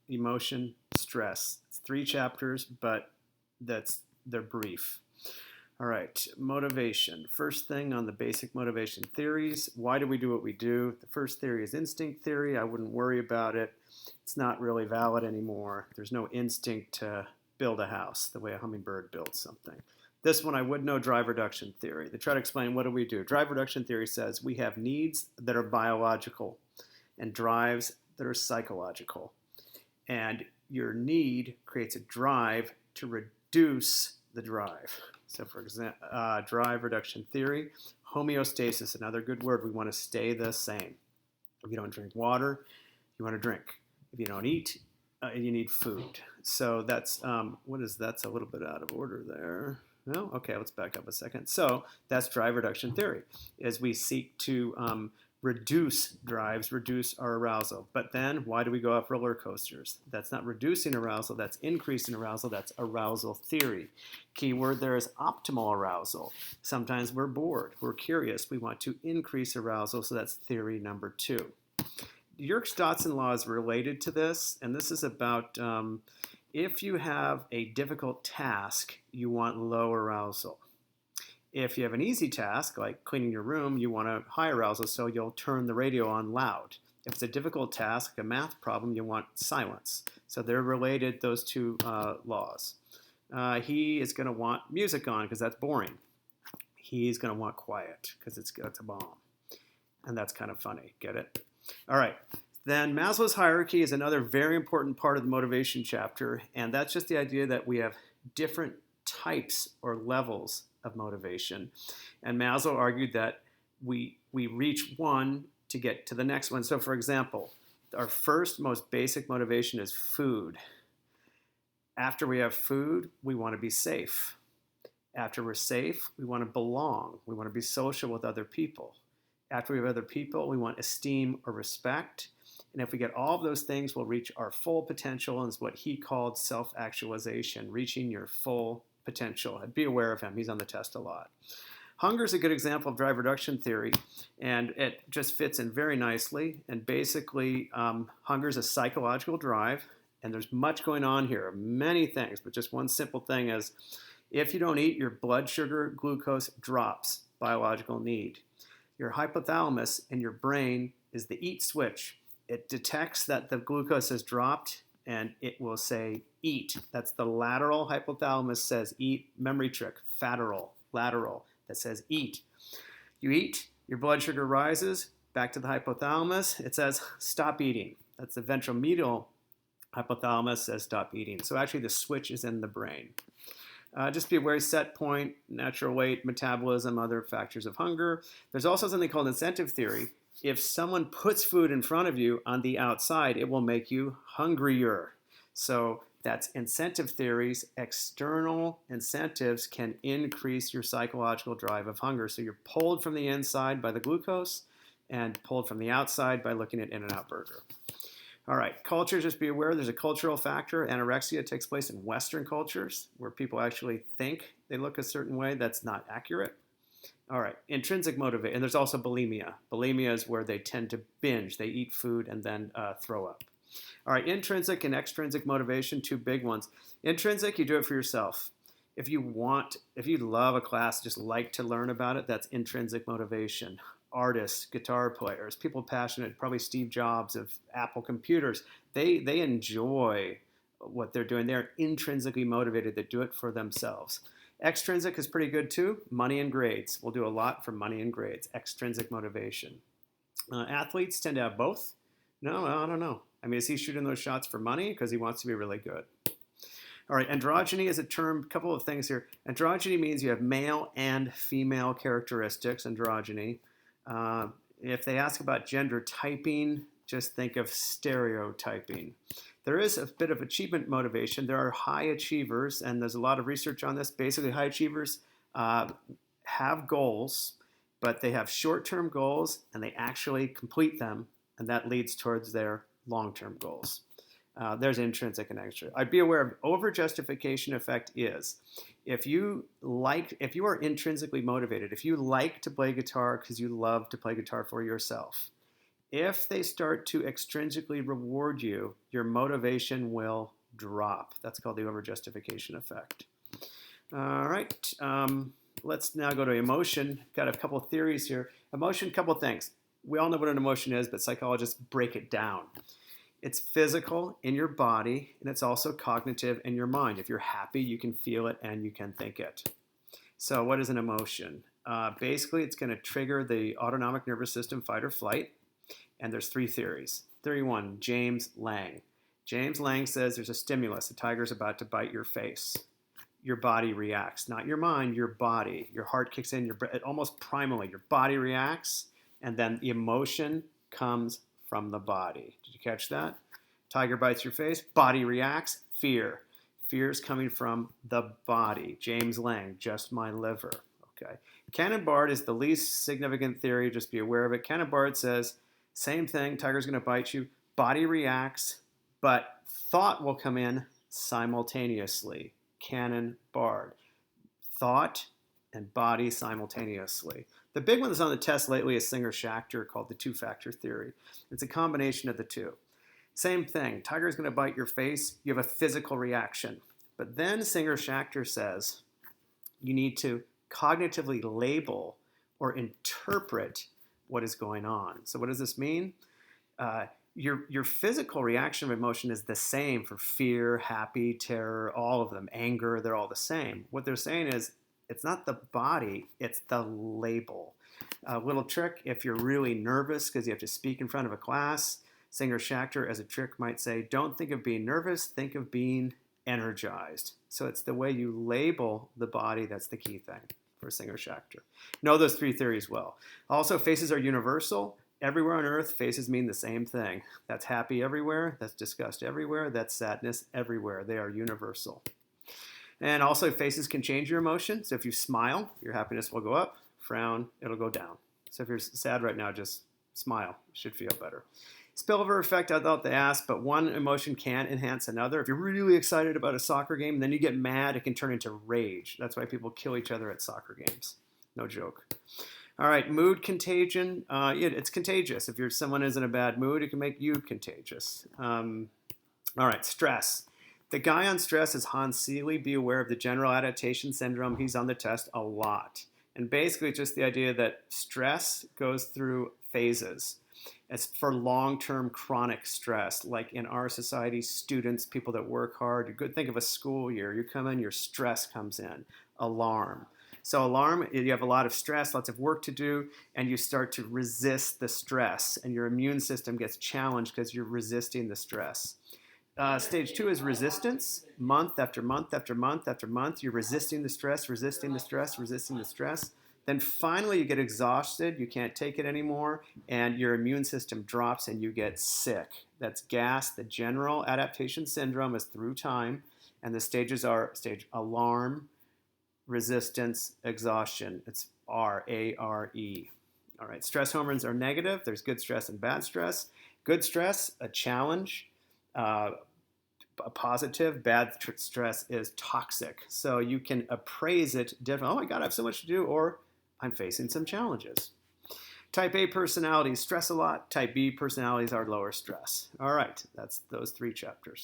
emotion, stress. It's 3 chapters, but they're brief. All right, motivation. First thing on the basic motivation theories. Why do we do what we do? The first theory is instinct theory. I wouldn't worry about it. It's not really valid anymore. There's no instinct to build a house the way a hummingbird builds something. This one I would know, drive reduction theory. They try to explain what do we do. Drive reduction theory says we have needs that are biological and drives that are psychological. And your need creates a drive to reduce the drive. So for example, drive reduction theory, homeostasis, another good word. We want to stay the same. If you don't drink water, you want to drink. If you don't eat, you need food. So that's, that's a little bit out of order there. No? Okay, let's back up a second. So that's drive reduction theory, as we seek to reduce drives, reduce our arousal. But then why do we go off roller coasters? That's not reducing arousal, that's increasing arousal, that's arousal theory. Key word there is optimal arousal. Sometimes we're bored, we're curious, we want to increase arousal, so that's theory number 2. Yerkes-Dodson law is related to this, and this is about if you have a difficult task, you want low arousal. If you have an easy task, like cleaning your room, you want a high arousal, so you'll turn the radio on loud. If it's a difficult task, like a math problem, you want silence. So they're related, those 2 laws. He is going to want music on because that's boring. He's going to want quiet because it's a bomb. And that's kind of funny. Get it? All right. Then Maslow's hierarchy is another very important part of the motivation chapter, and that's just the idea that we have different types or levels of motivation. And Maslow argued that we reach one to get to the next one. So for example, our first most basic motivation is food. After we have food, we want to be safe. After we're safe, we want to belong. We want to be social with other people. After we have other people, we want esteem or respect. And if we get all of those things, we'll reach our full potential, and it's what he called self-actualization, reaching your full potential. And be aware of him. He's on the test a lot. Hunger is a good example of drive reduction theory, and it just fits in very nicely. And basically, hunger is a psychological drive, and there's much going on here, many things, but just one simple thing is if you don't eat, your blood sugar glucose drops, biological need. Your hypothalamus in your brain is the eat switch. It detects that the glucose has dropped, and it will say eat. That's the lateral hypothalamus says eat. Memory trick, lateral, that says eat. You eat, your blood sugar rises, back to the hypothalamus. It says stop eating. That's the ventromedial hypothalamus says stop eating. So actually the switch is in the brain. Just be aware, set point, natural weight, metabolism, other factors of hunger. There's also something called incentive theory. If someone puts food in front of you on the outside, it will make you hungrier. So that's incentive theories. External incentives can increase your psychological drive of hunger. So you're pulled from the inside by the glucose and pulled from the outside by looking at In-N-Out Burger. All right, culture, just be aware there's a cultural factor. Anorexia takes place in Western cultures where people actually think they look a certain way. That's not accurate. All right, intrinsic motivation. And there's also bulimia. Bulimia is where they tend to binge. They eat food and then throw up. All right, intrinsic and extrinsic motivation, 2 big ones. Intrinsic, you do it for yourself. If you love a class, just like to learn about it, that's intrinsic motivation. Artists, guitar players, people passionate, probably Steve Jobs of Apple computers, they enjoy what they're doing. They're intrinsically motivated. They do it for themselves. Extrinsic is pretty good too. Money and grades. We'll do a lot for money and grades. Extrinsic motivation. Athletes tend to have both. No, I don't know. I mean, is he shooting those shots for money because he wants to be really good? All right, androgyny is a term, a couple of things here. Androgyny means you have male and female characteristics, androgyny. If they ask about gender typing, just think of stereotyping. There is a bit of achievement motivation. There are high achievers, and there's a lot of research on this. Basically, high achievers have goals, but they have short-term goals, and they actually complete them, and that leads towards their long-term goals. There's intrinsic and extra. I'd be aware of over-justification effect is if you are intrinsically motivated, if you like to play guitar because you love to play guitar for yourself, If they start to extrinsically reward you, your motivation will drop. That's called the overjustification effect. All right, let's now go to emotion. Got a couple theories here. Emotion, couple things. We all know what an emotion is, but psychologists break it down. It's physical in your body, and it's also cognitive in your mind. If you're happy, you can feel it and you can think it. So what is an emotion? Basically, it's going to trigger the autonomic nervous system, fight or flight. And there's three theories. Theory one, James Lang. James Lang says there's a stimulus. A tiger's about to bite your face. Your body reacts. Not your mind, your body. Your heart kicks in, almost primally. Your body reacts, and then the emotion comes from the body. Did you catch that? Tiger bites your face, body reacts, fear. Fear is coming from the body. James Lang, just my liver. Okay. Cannon-Bard is the least significant theory, just be aware of it. Cannon-Bard says, same thing, tiger's going to bite you, body reacts, but thought will come in simultaneously. Cannon-Bard. Thought and body simultaneously. The big one that's on the test lately is Singer-Schachter, called the two-factor theory. It's a combination of the two. Same thing, tiger's going to bite your face, you have a physical reaction. But then Singer-Schachter says you need to cognitively label or interpret what is going on. So what does this mean? Your physical reaction of emotion is the same for fear, happy, terror, all of them, anger, they're all the same. What they're saying is it's not the body, it's the label. A little trick, if you're really nervous because you have to speak in front of a class, Singer-Schachter as a trick might say, don't think of being nervous, think of being energized. So it's the way you label the body that's the key thing for Singer-Schachter. Know those three theories well. Also, faces are universal. Everywhere on earth, faces mean the same thing. That's happy everywhere, that's disgust everywhere, that's sadness everywhere. They are universal. And also, faces can change your emotion. So if you smile, your happiness will go up. Frown, it'll go down. So if you're sad right now, just smile. You should feel better. Spillover effect, I thought they asked, but one emotion can enhance another. If you're really excited about a soccer game, and then you get mad, it can turn into rage. That's why people kill each other at soccer games. No joke. All right, mood contagion. It's contagious. If someone is in a bad mood, it can make you contagious. All right, stress. The guy on stress is Hans Seeley. Be aware of the general adaptation syndrome. He's on the test a lot. And basically, just the idea that stress goes through phases. It's for long-term chronic stress, like in our society, students, people that work hard. You could think of a school year. You come in, your stress comes in. Alarm. So alarm, you have a lot of stress, lots of work to do, and you start to resist the stress, and your immune system gets challenged because you're resisting the stress. Stage two is resistance. Month after month after month after month, you're resisting the stress, resisting the stress, resisting the stress. Then finally you get exhausted, you can't take it anymore, and your immune system drops and you get sick. That's GAS. The general adaptation syndrome is through time, and the stages are stage alarm, resistance, exhaustion. It's R-A-R-E. All right, stress hormones are negative. There's good stress and bad stress. Good stress, a challenge. A positive, bad stress is toxic. So you can appraise it differently. Oh my God, I have so much to do, or I'm facing some challenges. Type A personalities stress a lot. Type B personalities are lower stress. All right, that's those three chapters.